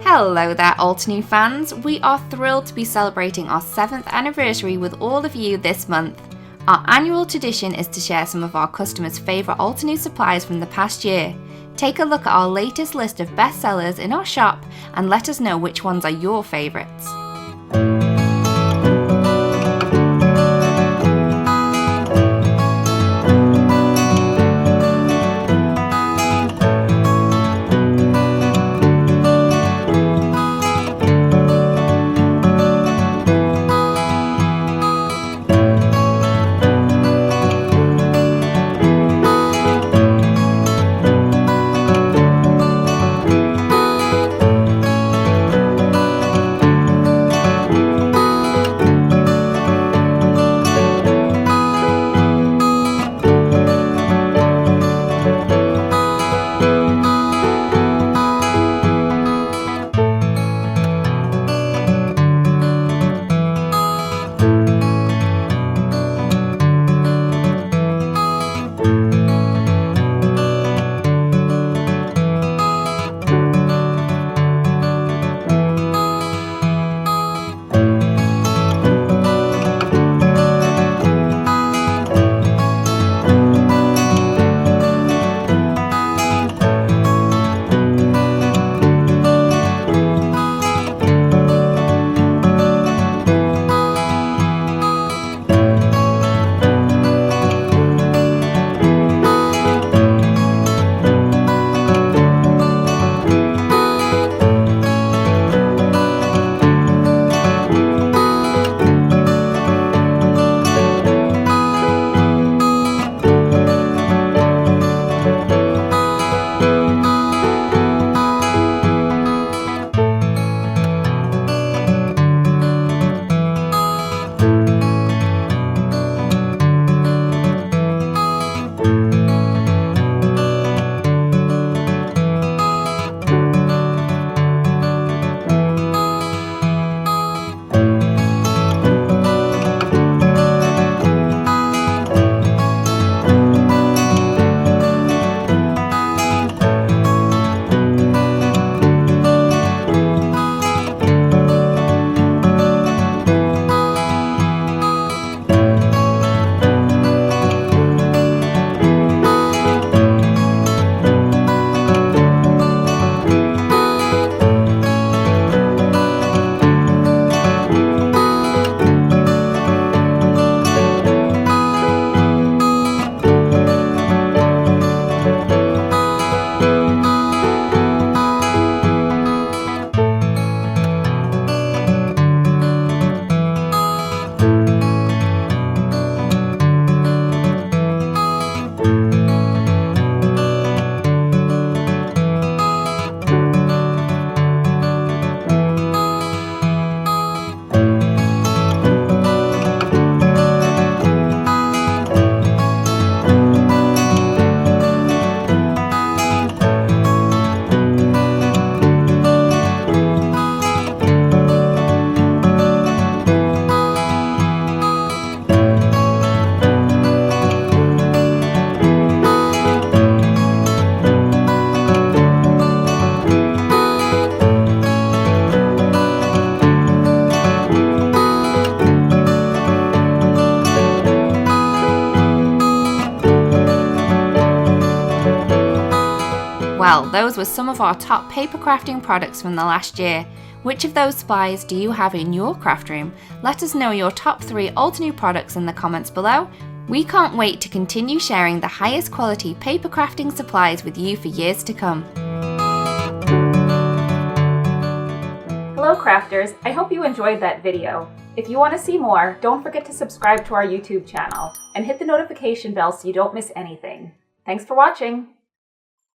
Hello there, Altenew fans! We are thrilled to be celebrating our 7th anniversary with all of you this month. Our annual tradition is to share some of our customers' favourite Altenew supplies from the past year. Take a look at our latest list of bestsellers in our shop and let us know which ones are your favourites. Well, those were some of our top paper crafting products from the last year. Which of those supplies do you have in your craft room? Let us know your top 3 Altenew products in the comments below. We can't wait to continue sharing the highest quality paper crafting supplies with you for years to come. Hello crafters, I hope you enjoyed that video. If you want to see more, don't forget to subscribe to our YouTube channel and hit the notification bell so you don't miss anything. Thanks for watching!